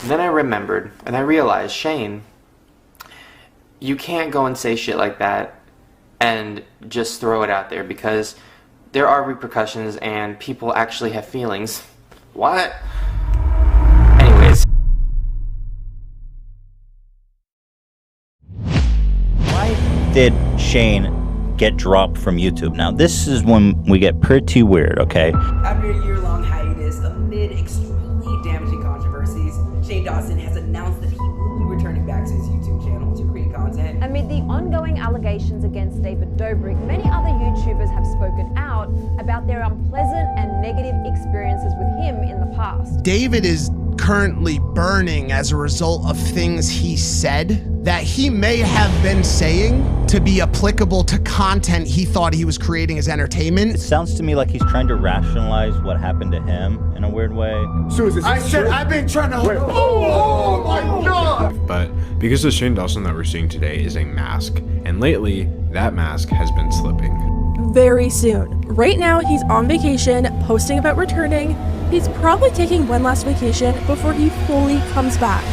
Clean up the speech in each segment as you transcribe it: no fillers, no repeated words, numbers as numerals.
Then I remembered, and I realized, Shane, you can't go and say shit like that and just throw it out there, because there are repercussions and people actually have feelings. What? Anyways. Why did Shane get dropped from YouTube? Now, this is when we get pretty weird, okay? After a year-long hiatus amid extremely damaging controversies, Shane Dawson has announced that he will be returning back to his YouTube channel to create content. Amid the ongoing allegations against David Dobrik, many other YouTubers have spoken out about their unpleasant and negative experiences with him in the past. David is currently burning as a result of things he said that he may have been saying to be applicable to content he thought he was creating as entertainment. It sounds to me like he's trying to rationalize what happened to him in a weird way. I said I've been trying to. Oh my God! But because the Shane Dawson that we're seeing today is a mask, and lately that mask has been slipping. Very soon. Right now, he's on vacation, posting about returning. He's probably taking one last vacation before he fully comes back.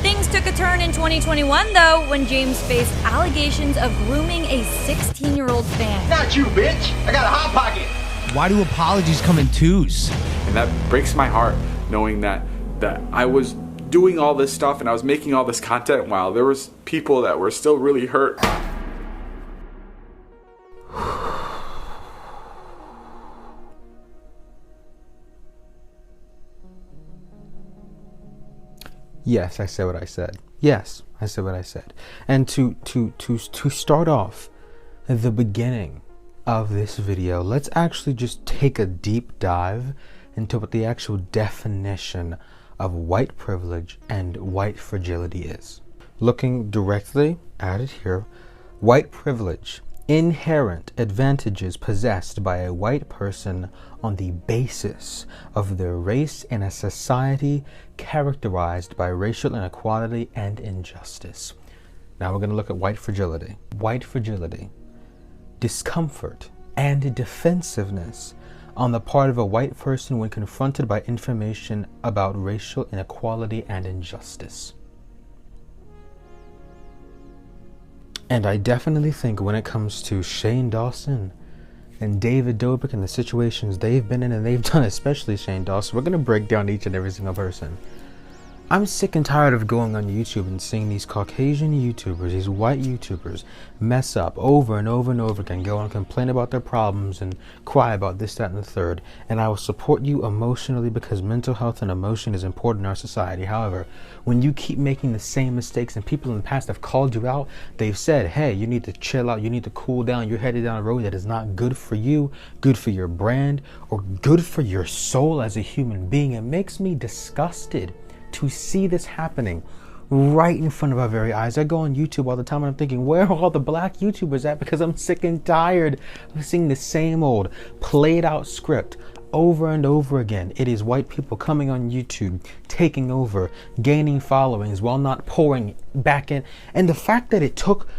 Things took a turn in 2021, though, when James faced allegations of grooming a 16-year-old fan. Not you, bitch! I got a hot pocket! Why do apologies come in twos? And that breaks my heart, knowing that I was doing all this stuff and I was making all this content while there was people that were still really hurt. Yes, I said what I said. Yes, I said what I said. And to start off at the beginning of this video, let's actually just take a deep dive into what the actual definition of white privilege and white fragility is. Looking directly at it here, white privilege: inherent advantages possessed by a white person on the basis of their race in a society characterized by racial inequality and injustice. Now we're going to look at white fragility. White fragility: discomfort and defensiveness on the part of a white person when confronted by information about racial inequality and injustice. And I definitely think when it comes to Shane Dawson and David Dobrik and the situations they've been in and they've done, especially Shane Dawson, we're going to break down each and every single person. I'm sick and tired of going on YouTube and seeing these Caucasian YouTubers, these white YouTubers, mess up over and over and over again, go and complain about their problems and cry about this, that, and the third. And I will support you emotionally because mental health and emotion is important in our society. However, when you keep making the same mistakes and people in the past have called you out, they've said, hey, you need to chill out, you need to cool down, you're headed down a road that is not good for you, good for your brand, or good for your soul as a human being, it makes me disgusted to see this happening right in front of our very eyes. I go on YouTube all the time and I'm thinking, where are all the black YouTubers at? Because I'm sick and tired of seeing the same old played out script over and over again. It is white people coming on YouTube, taking over, gaining followings while not pouring back in. And the fact that it took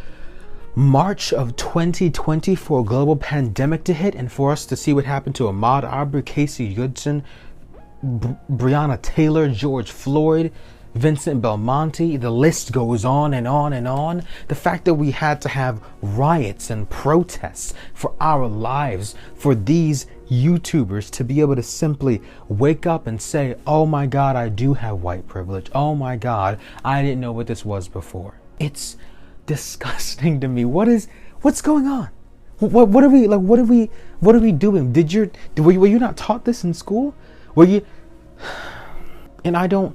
March of 2020 for a global pandemic to hit and for us to see what happened to Ahmaud Arbery, Casey Goodson, Breonna Taylor, George Floyd, Vincent Belmonte, the list goes on and on and on. The fact that we had to have riots and protests for our lives, for these YouTubers to be able to simply wake up and say, oh my God, I do have white privilege. Oh my God, I didn't know what this was before. It's disgusting to me. What's going on? What are we doing? Were you not taught this in school? And I don't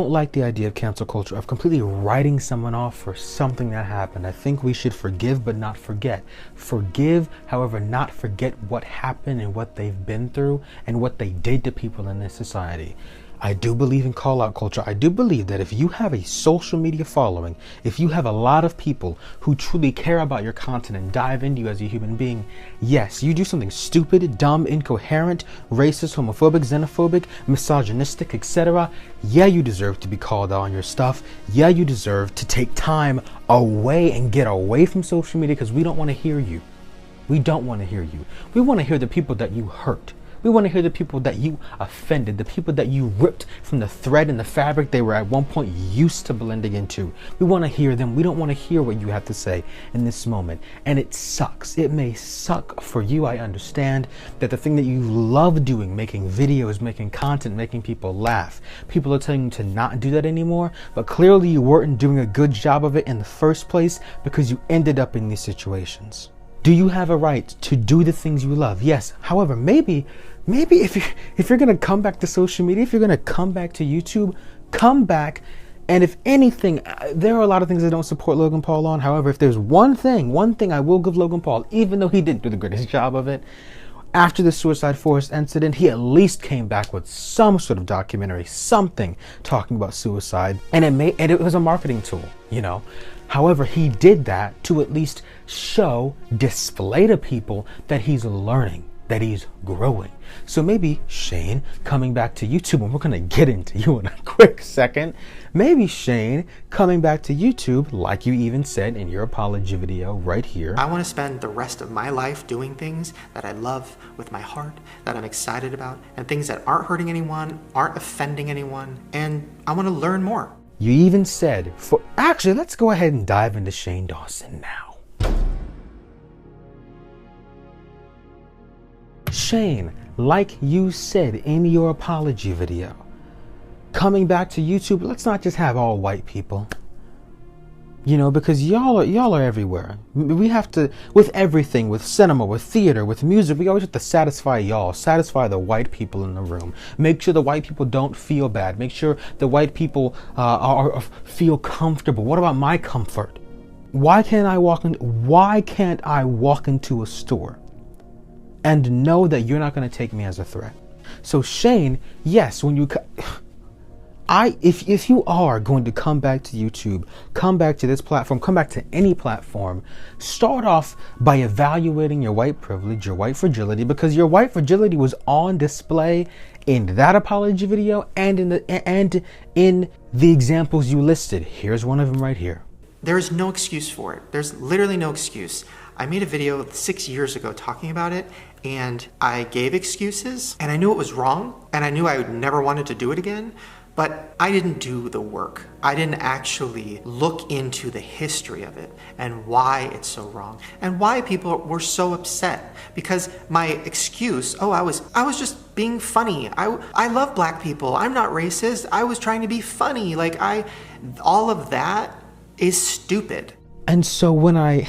like the idea of cancel culture, of completely writing someone off for something that happened. I think we should forgive but not forget. Forgive, however, not forget what happened and what they've been through and what they did to people in this society. I do believe in call out culture. I do believe that if you have a social media following, if you have a lot of people who truly care about your content and dive into you as a human being, yes, you do something stupid, dumb, incoherent, racist, homophobic, xenophobic, misogynistic, etc. Yeah, you deserve to be called out on your stuff. Yeah, you deserve to take time away and get away from social media because we don't want to hear you. We don't want to hear you. We want to hear the people that you hurt. We want to hear the people that you offended, the people that you ripped from the thread and the fabric they were at one point used to blending into. We want to hear them. We don't want to hear what you have to say in this moment. And it sucks. It may suck for you. I understand that the thing that you love doing, making videos, making content, making people laugh, people are telling you to not do that anymore, but clearly you weren't doing a good job of it in the first place because you ended up in these situations. Do you have a right to do the things you love? Yes. However, maybe if you're going to come back to social media, if you're going to come back to YouTube, come back. And if anything, there are a lot of things I don't support Logan Paul on. However, if there's one thing I will give Logan Paul, even though he didn't do the greatest job of it, after the Suicide Forest incident, he at least came back with some sort of documentary, something talking about suicide. And it was a marketing tool, you know. However, he did that to at least display to people that he's learning, that he's growing. So maybe Shane coming back to YouTube, and we're going to get into you in a quick second. Maybe Shane coming back to YouTube, like you even said in your apology video right here. I want to spend the rest of my life doing things that I love with my heart, that I'm excited about, and things that aren't hurting anyone, aren't offending anyone, and I want to learn more. You even said, actually, let's go ahead and dive into Shane Dawson now. Shane, like you said in your apology video, coming back to YouTube, let's not just have all white people. You know, because y'all are everywhere. We have to, with everything, with cinema, with theater, with music, we always have to satisfy y'all, satisfy the white people in the room. Make sure the white people don't feel bad. Make sure the white people feel comfortable. What about my comfort? Why can't I walk into a store and know that you're not going to take me as a threat? So Shane, yes, when you if you are going to come back to YouTube, come back to this platform, come back to any platform, start off by evaluating your white privilege, your white fragility, because your white fragility was on display in that apology video and in the examples you listed. Here's one of them right here. There is no excuse for it. There's literally no excuse. I made a video 6 years ago talking about it, and I gave excuses, and I knew it was wrong, and I knew I would never wanted to do it again. But I didn't do the work. I didn't actually look into the history of it and why it's so wrong and why people were so upset. Because my excuse, I was just being funny. I love black people. I'm not racist. I was trying to be funny. All of that is stupid. And so when I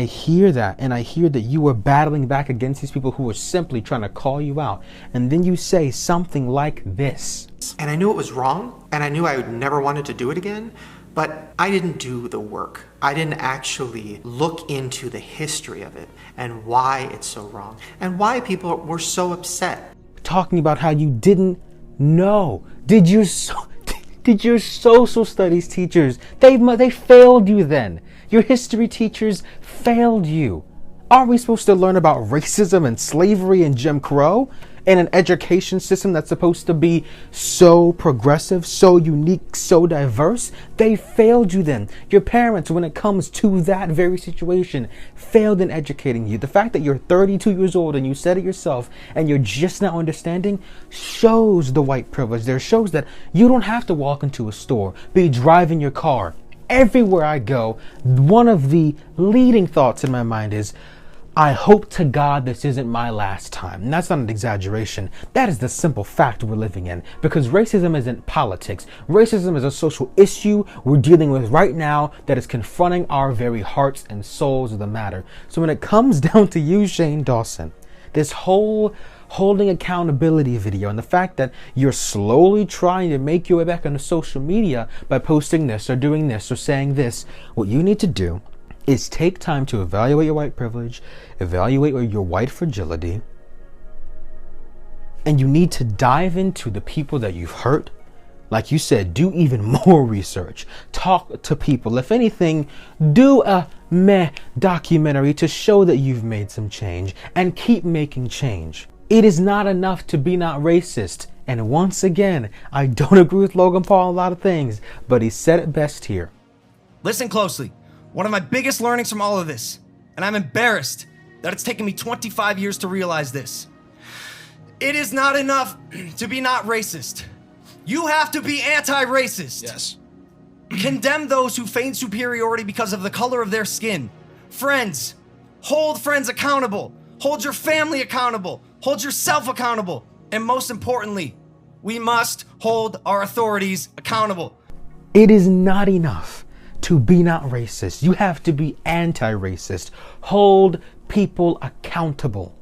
hear that, and I hear that you were battling back against these people who were simply trying to call you out, and then you say something like this. And I knew it was wrong, and I knew I would never wanted to do it again, but I didn't do the work. I didn't actually look into the history of it and why it's so wrong and why people were so upset. Talking about how you didn't know. Did your social studies teachers, they failed you then? Your history teachers failed you. Are we supposed to learn about racism and slavery and Jim Crow in an education system that's supposed to be so progressive, so unique, so diverse? They failed you then. Your parents, when it comes to that very situation, failed in educating you. The fact that you're 32 years old and you said it yourself and you're just now understanding shows the white privilege there, shows that you don't have to walk into a store, be driving your car. Everywhere I go, one of the leading thoughts in my mind is, I hope to God this isn't my last time. And that's not an exaggeration. That is the simple fact we're living in. Because racism isn't politics. Racism is a social issue we're dealing with right now that is confronting our very hearts and souls of the matter. So when it comes down to you, Shane Dawson, this whole holding accountability video and the fact that you're slowly trying to make your way back onto social media by posting this or doing this or saying this, what you need to do is take time to evaluate your white privilege, evaluate your white fragility, and you need to dive into the people that you've hurt. Like you said, do even more research. Talk to people. If anything, do a documentary to show that you've made some change and keep making change. It is not enough to be not racist. And once again, I don't agree with Logan Paul on a lot of things, but he said it best here. Listen closely. One of my biggest learnings from all of this, and I'm embarrassed that it's taken me 25 years to realize this, It is not enough to be not racist. You have to be anti-racist. Yes. Condemn those who feign superiority because of the color of their skin. Friends, hold friends accountable. Hold your family accountable. Hold yourself accountable. And most importantly, we must hold our authorities accountable. It is not enough to be not racist. You have to be anti-racist. Hold people accountable.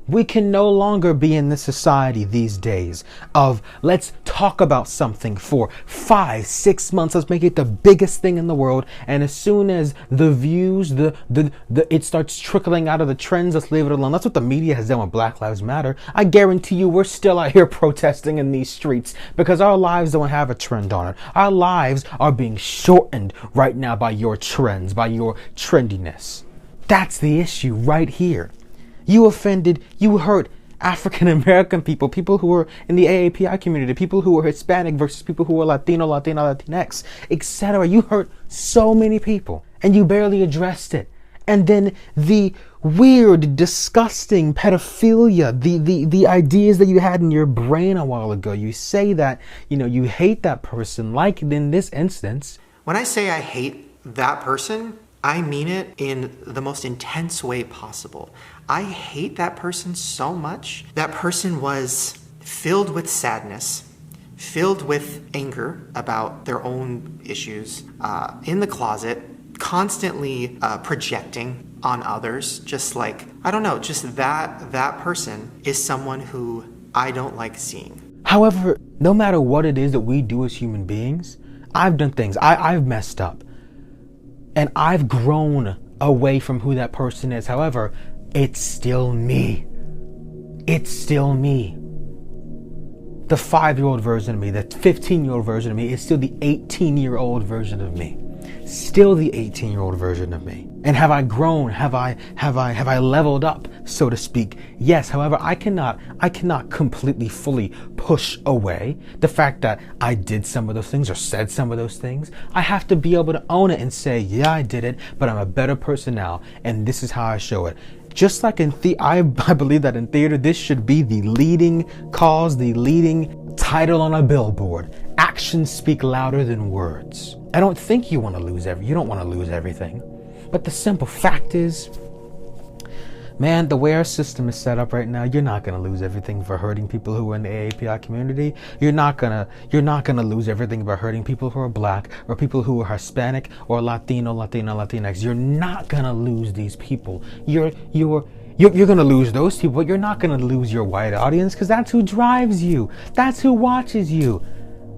We can no longer be in this society these days of let's talk about something for 5-6 months. Let's make it the biggest thing in the world. And as soon as the views, it starts trickling out of the trends, let's leave it alone. That's what the media has done with Black Lives Matter. I guarantee you we're still out here protesting in these streets because our lives don't have a trend on it. Our lives are being shortened right now by your trends, by your trendiness. That's the issue right here. You offended, you hurt African American people, people who are in the AAPI community, people who are Hispanic versus people who are Latino, Latinx, etc. You hurt so many people and you barely addressed it. And then the weird, disgusting pedophilia, the ideas that you had in your brain a while ago, you say that, you hate that person, like in this instance. When I say I hate that person, I mean it in the most intense way possible. I hate that person so much. That person was filled with sadness, filled with anger about their own issues, in the closet, constantly projecting on others, just like, I don't know, just that person is someone who I don't like seeing. However, no matter what it is that we do as human beings, I've done things, I've messed up. And I've grown away from who that person is. However, it's still me. It's still me. The 5-year-old version of me, the 15-year-old version of me is still the 18-year-old version of me. Still the 18-year-old version of me. And have I grown? Have I leveled up, so to speak? Yes. However, I cannot completely fully push away the fact that I did some of those things or said some of those things. I have to be able to own it and say, yeah, I did it, but I'm a better person now, and this is how I show it. Just like in I believe that in theater, this should be the leading cause, the leading title on a billboard. Actions speak louder than words. I don't think you want to lose you don't want to lose everything. But the simple fact is, man, the way our system is set up right now, you're not going to lose everything for hurting people who are in the AAPI community. You're not going to lose everything by hurting people who are Black or people who are Hispanic or Latino, Latinx. You're not going to lose these people. You're going to lose those people, but you're not going to lose your white audience because that's who drives you. That's who watches you.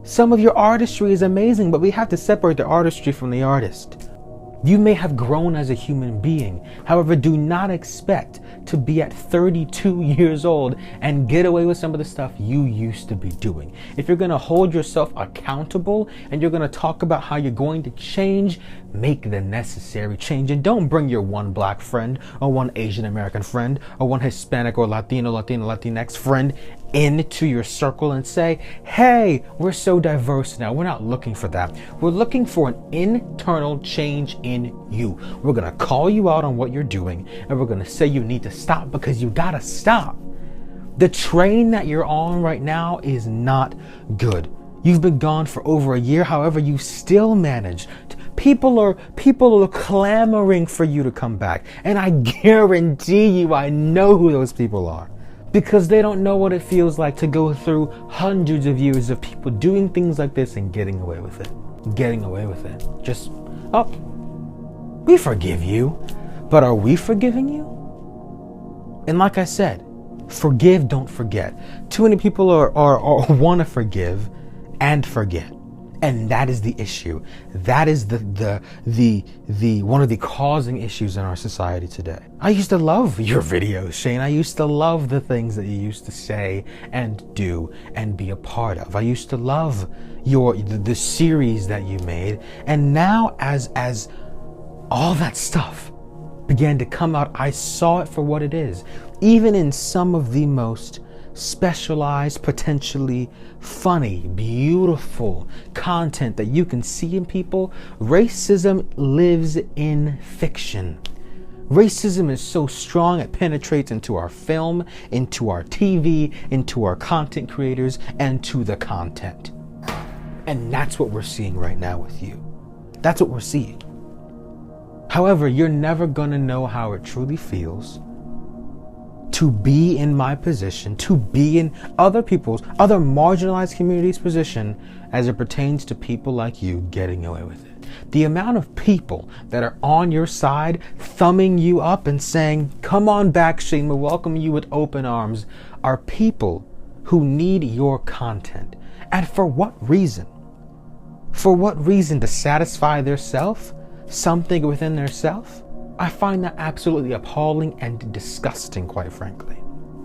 Some of your artistry is amazing, but we have to separate the artistry from the artist. You may have grown as a human being. However, do not expect to be at 32 years old and get away with some of the stuff you used to be doing. If you're going to hold yourself accountable and you're going to talk about how you're going to change, make the necessary change. And don't bring your one Black friend or one Asian American friend or one Hispanic or Latinx friend into your circle and say, hey, we're so diverse now. We're not looking for that. We're looking for an internal change in you. We're going to call you out on what you're doing, and we're going to say you need to stop because you got to stop. The train that you're on right now is not good. You've been gone for over a year. However, you still manage. People are clamoring for you to come back. And I guarantee you, I know who those people are. Because they don't know what it feels like to go through hundreds of years of people doing things like this and getting away with it. Just, we forgive you. But are we forgiving you? And like I said, forgive, don't forget. Too many people are want to forgive and forget. And that is the issue. That is the one of the causing issues in our society today. I used to love your videos, Shane. I used to love the things that you used to say and do and be a part of. I used to love the series that you made. And now as all that stuff began to come out, I saw it for what it is. Even in some of the most specialized, potentially funny, beautiful content that you can see in people, racism lives in fiction. Racism is so strong it penetrates into our film, into our TV, into our content creators, and to the content. And that's what we're seeing right now with you. That's what we're seeing. However, you're never gonna know how it truly feels to be in my position, to be in other marginalized communities' position as it pertains to people like you getting away with it. The amount of people that are on your side, thumbing you up and saying, come on back, Shane, we'll welcome you with open arms, are people who need your content. And for what reason? For what reason? To satisfy their self? Something within their self? I find that absolutely appalling and disgusting, quite frankly.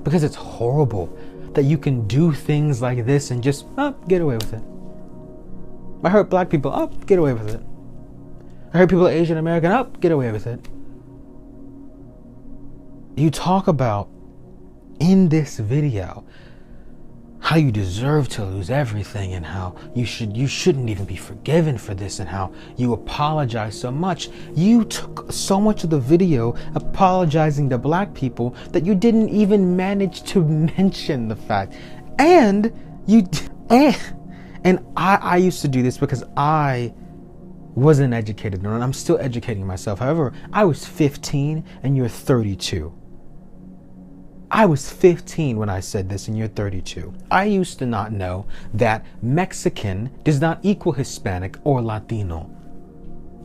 Because it's horrible that you can do things like this and just, get away with it. I hurt black people, get away with it. I heard people Asian American, get away with it. You talk about in this video how you deserve to lose everything and how you shouldn't even be forgiven for this and how you apologize so much. You took so much of the video apologizing to black people that you didn't even manage to mention the fact. And I used to do this because I wasn't educated, and I'm still educating myself. However, I was 15 and you're 32. I was 15 when I said this and you're 32. I used to not know that Mexican does not equal Hispanic or Latino.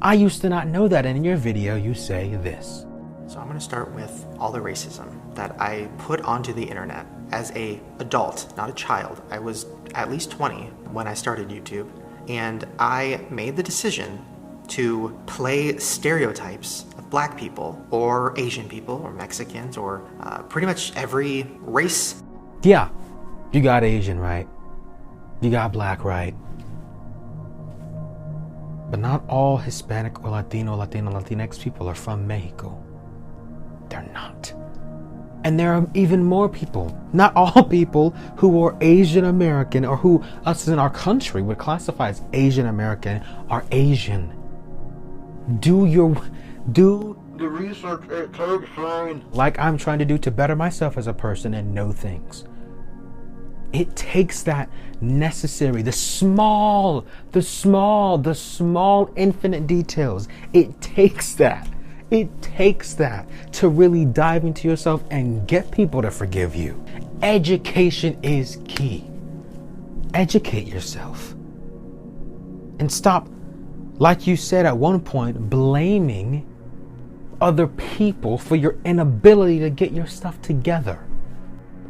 I used to not know that, and in your video you say this. So I'm going to start with all the racism that I put onto the internet as an adult, not a child. I was at least 20 when I started YouTube, and I made the decision to play stereotypes of black people or Asian people or Mexicans or pretty much every race. Yeah, you got Asian right. You got black right. But not all Hispanic or Latinx people are from Mexico. They're not. And there are even more people, not all people who are Asian American or who us in our country would classify as Asian American are Asian. Do the research it takes, Shane. Like I'm trying to do to better myself as a person and know things. It takes that necessary, the small infinite details. It takes that to really dive into yourself and get people to forgive you. Education is key. Educate yourself. And stop, like you said at one point, blaming other people for your inability to get your stuff together.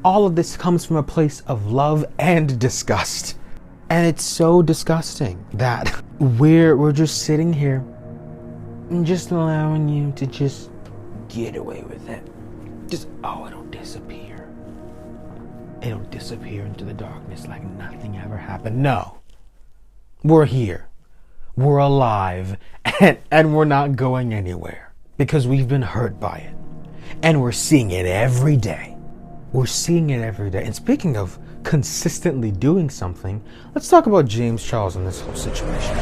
All of this comes from a place of love and disgust. And it's so disgusting that we're just sitting here and just allowing you to just get away with it. Just, it'll disappear. It'll disappear into the darkness like nothing ever happened. No. We're here. We're alive. And we're not going anywhere. Because we've been hurt by it. And we're seeing it every day. We're seeing it every day. And speaking of consistently doing something, let's talk about James Charles and this whole situation.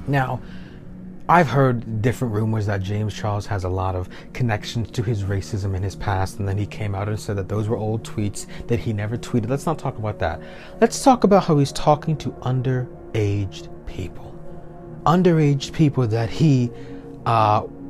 Now, I've heard different rumors that James Charles has a lot of connections to his racism in his past, and then he came out and said that those were old tweets that he never tweeted. Let's not talk about that. Let's talk about how he's talking to underaged people. Underaged people that he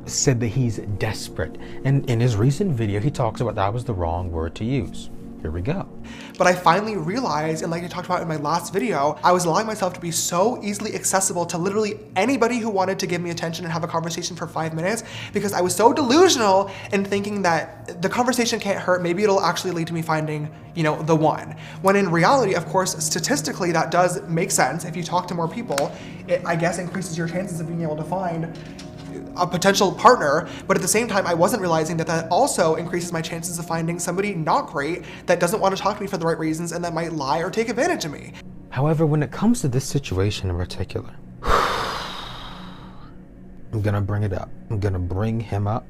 said that he's desperate. And in his recent video, he talks about that was the wrong word to use. Here we go. But I finally realized, and like I talked about in my last video, I was allowing myself to be so easily accessible to literally anybody who wanted to give me attention and have a conversation for 5 minutes, because I was so delusional in thinking that the conversation can't hurt, maybe it'll actually lead to me finding, the one. When in reality, of course, statistically, that does make sense. If you talk to more people, it, I guess, increases your chances of being able to find a potential partner, but at the same time, I wasn't realizing that also increases my chances of finding somebody not great that doesn't want to talk to me for the right reasons and that might lie or take advantage of me. However, when it comes to this situation in particular, I'm gonna bring it up. I'm gonna bring him up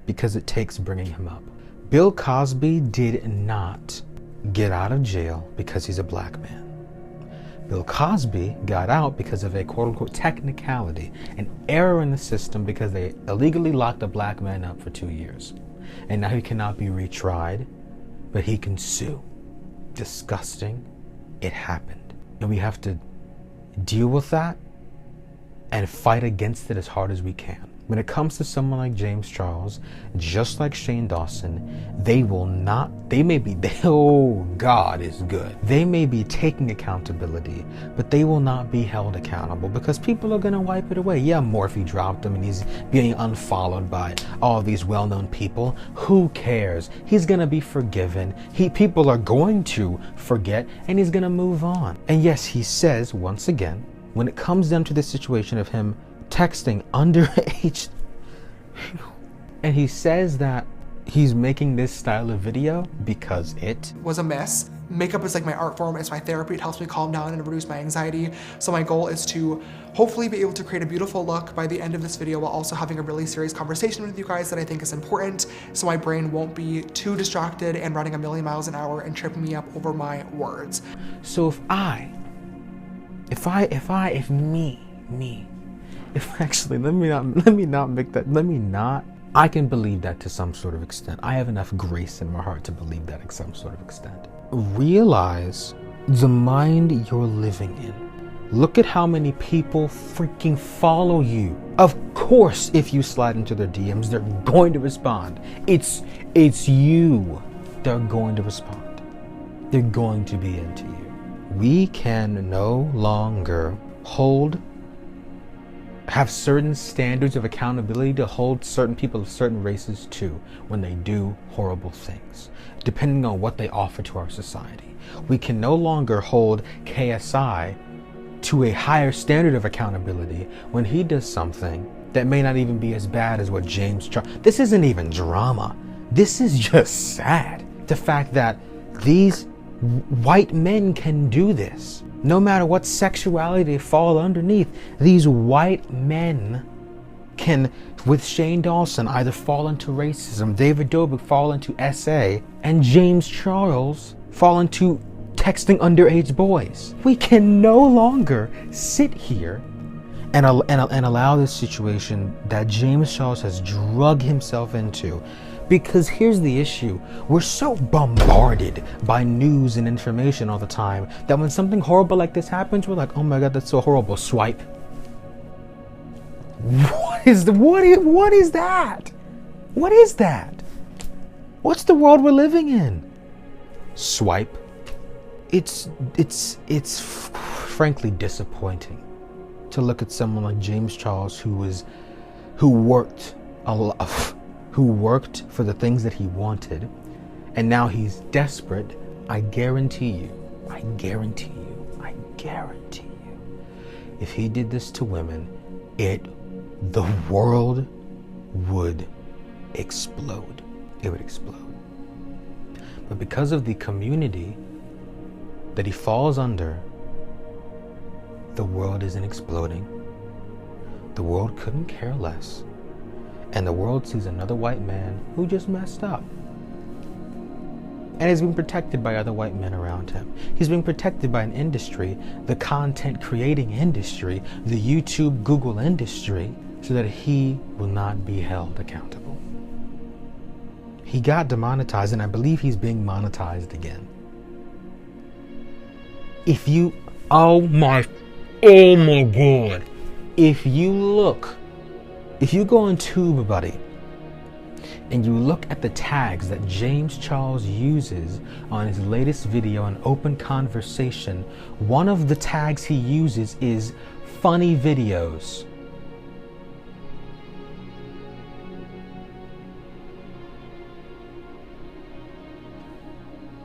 because it takes bringing him up. Bill Cosby did not get out of jail because he's a black man. Bill Cosby got out because of a quote-unquote technicality, an error in the system because they illegally locked a black man up for 2 years. And now he cannot be retried, but he can sue. Disgusting. It happened. And we have to deal with that and fight against it as hard as we can. When it comes to someone like James Charles, just like Shane Dawson, oh, God is good. They may be taking accountability, but they will not be held accountable because people are going to wipe it away. Yeah, Morphe dropped him and he's being unfollowed by all these well-known people. Who cares? He's going to be forgiven. People are going to forget and he's going to move on. And yes, he says, once again, when it comes down to the situation of him texting underage, and he says that he's making this style of video because it was a mess. Makeup is like my art form, it's my therapy, it helps me calm down and reduce my anxiety. So my goal is to hopefully be able to create a beautiful look by the end of this video while also having a really serious conversation with you guys that I think is important, so my brain won't be too distracted and running a million miles an hour and tripping me up over my words. So if I can believe that to some sort of extent. I have enough grace in my heart to believe that to some sort of extent. Realize the mind you're living in. Look at how many people freaking follow you. Of course, if you slide into their DMs, they're going to respond. It's you. They're going to respond. They're going to be into you. We can no longer have certain standards of accountability to hold certain people of certain races to when they do horrible things, depending on what they offer to our society. We can no longer hold KSI to a higher standard of accountability when he does something that may not even be as bad as what James Charles. This isn't even drama. This is just sad. The fact that these white men can do this. No matter what sexuality they fall underneath, these white men can, with Shane Dawson, either fall into racism, David Dobrik fall into SA, and James Charles fall into texting underage boys. We can no longer sit here and allow this situation that James Charles has drugged himself into. Because here's the issue, we're so bombarded by news and information all the time that when something horrible like this happens, we're like, oh my God, that's so horrible, swipe. What is that? What is that? What's the world we're living in? Swipe. It's frankly disappointing to look at someone like James Charles who worked for the things that he wanted, and now he's desperate. I guarantee you, if he did this to women, the world would explode. It would explode. But because of the community that he falls under, the world isn't exploding. The world couldn't care less. And the world sees another white man who just messed up. And he's being protected by other white men around him. He's being protected by an industry, the content creating industry, the YouTube, Google industry, so that he will not be held accountable. He got demonetized, and I believe he's being monetized again. Oh my God. If you go on TubeBuddy and you look at the tags that James Charles uses on his latest video, An Open Conversation, one of the tags he uses is funny videos.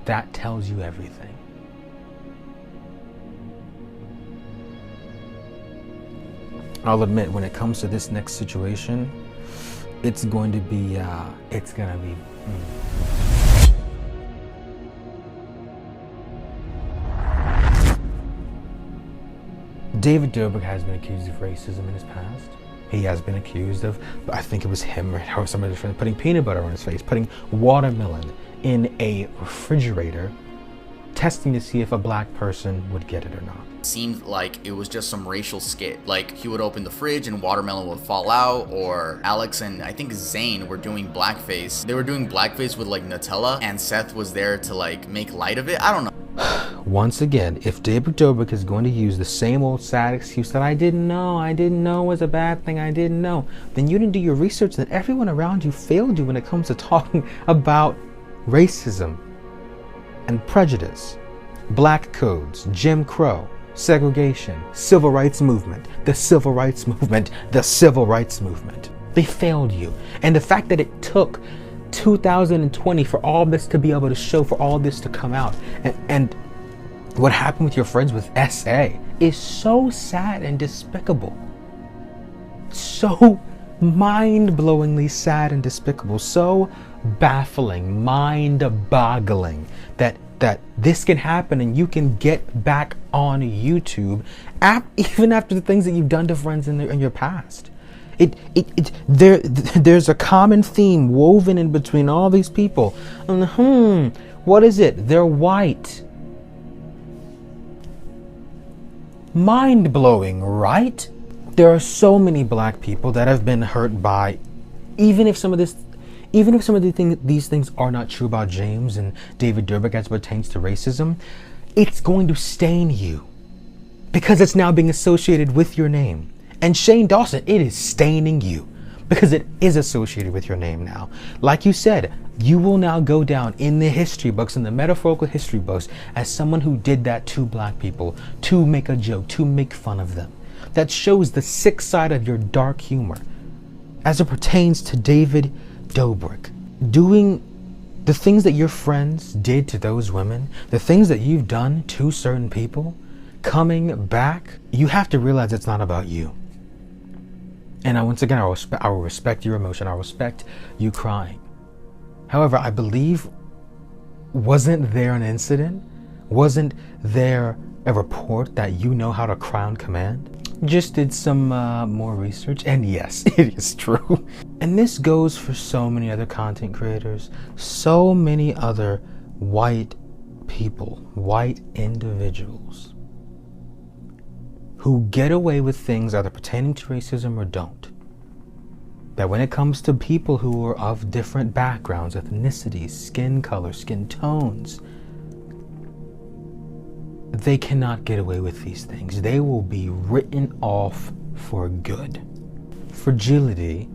That tells you everything. I'll admit, when it comes to this next situation, it's going to be. David Dobrik has been accused of racism in his past. He has been accused of, I think it was him or somebody putting peanut butter on his face, putting watermelon in a refrigerator testing to see if a black person would get it or not. Seemed like it was just some racial skit. Like he would open the fridge and watermelon would fall out, or Alex and I think Zayn were doing blackface. They were doing blackface with like Nutella, and Seth was there to like make light of it. I don't know. Once again, if David Dobrik is going to use the same old sad excuse that I didn't know was a bad thing, I didn't know, then you didn't do your research, that everyone around you failed you when it comes to talking about racism and prejudice, black codes, Jim Crow, segregation, civil rights movement, the civil rights movement, the civil rights movement. They failed you. And the fact that it took 2020 for all this to be able to show, for all this to come out, and what happened with your friends with SA is so sad and despicable. So mind-blowingly sad and despicable, so baffling, mind-boggling that this can happen and you can get back on YouTube even after the things that you've done to friends in your past. There's a common theme woven in between all these people. What is it? They're white. Mind-blowing, right? There are so many black people that have been hurt by, even if some of these things are not true about James and David Dobrik as it pertains to racism, it's going to stain you because it's now being associated with your name. And Shane Dawson, it is staining you because it is associated with your name now. Like you said, you will now go down in the history books, in the metaphorical history books, as someone who did that to black people, to make a joke, to make fun of them. That shows the sick side of your dark humor as it pertains to David Dobrik. Doing the things that your friends did to those women, the things that you've done to certain people, coming back, you have to realize it's not about you. And once again, I will respect your emotion. I respect you crying. However, I believe, wasn't there an incident? Wasn't there a report that you know how to crown command? Just did some more research, and yes, it is true. And this goes for so many other content creators, so many other white people, white individuals, who get away with things either pertaining to racism or don't. That when it comes to people who are of different backgrounds, ethnicities, skin color, skin tones, they cannot get away with these things. They will be written off for good. Fragility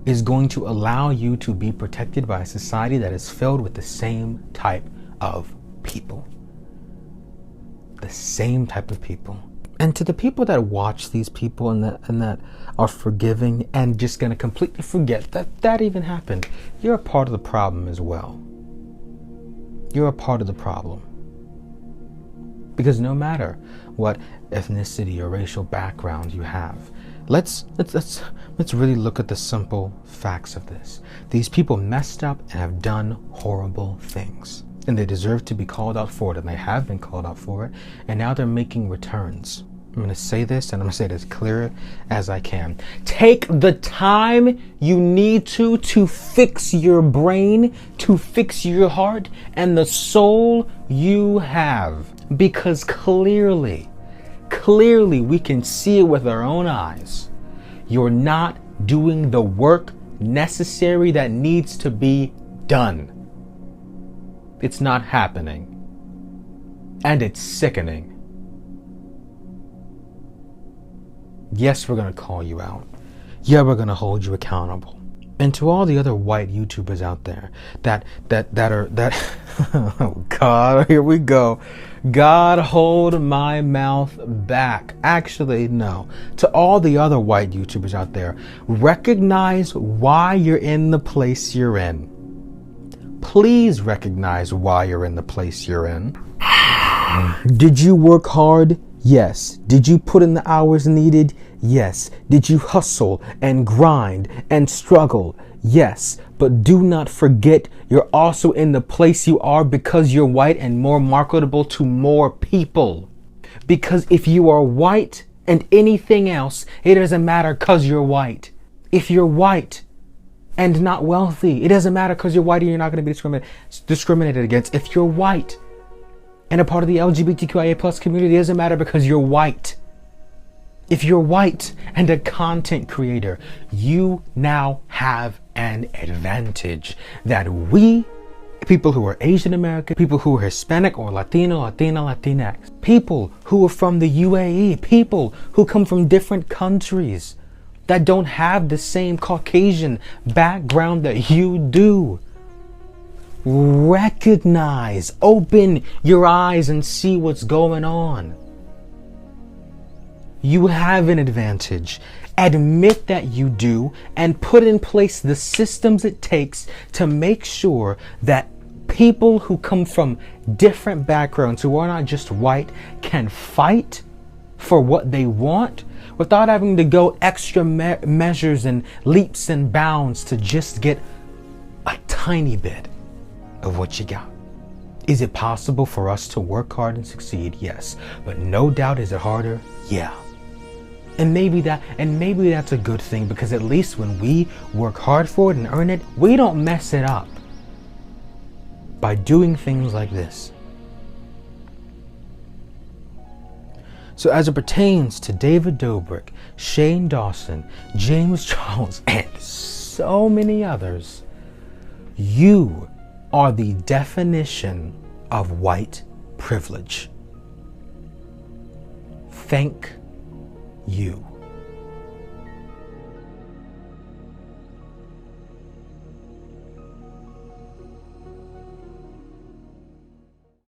is going to allow you to be protected by a society that is filled with the same type of people. The same type of people. And to the people that watch these people and that are forgiving and just going to completely forget that even happened, you're a part of the problem as well. You're a part of the problem. Because no matter what ethnicity or racial background you have, let's really look at the simple facts of this. These people messed up and have done horrible things. And they deserve to be called out for it, and they have been called out for it, and now they're making returns. I'm going to say this, and I'm going to say it as clear as I can. Take the time you need to fix your brain, to fix your heart, and the soul you have. Because clearly, we can see it with our own eyes. You're not doing the work necessary that needs to be done. It's not happening. And it's sickening. Yes, we're going to call you out. Yeah, we're going to hold you accountable. And to all the other white YouTubers out there that oh God, here we go. God, hold my mouth back. Actually, no. To all the other white YouTubers out there, recognize why you're in the place you're in. Please recognize why you're in the place you're in. Did you work hard? Yes. Did you put in the hours needed? Yes. Did you hustle and grind and struggle? Yes. But do not forget you're also in the place you are because you're white and more marketable to more people. Because if you are white and anything else, it doesn't matter because you're white. If you're white and not wealthy, it doesn't matter because you're white and you're not going to be discriminated against. If you're white and a part of the LGBTQIA plus community, it doesn't matter because you're white. If you're white and a content creator, you now have an advantage that we, people who are Asian American, people who are Hispanic or Latino, Latina, Latinx, people who are from the UAE, people who come from different countries that don't have the same Caucasian background that you do. Recognize, open your eyes and see what's going on. You have an advantage. Admit that you do and put in place the systems it takes to make sure that people who come from different backgrounds, who are not just white, can fight for what they want without having to go extra measures and leaps and bounds to just get a tiny bit of what you got. Is it possible for us to work hard and succeed? Yes. But no doubt, is it harder? Yeah. And maybe that's a good thing, because at least when we work hard for it and earn it, we don't mess it up by doing things like this. So as it pertains to David Dobrik, Shane Dawson, James Charles, and so many others, you are the definition of white privilege. Thank you.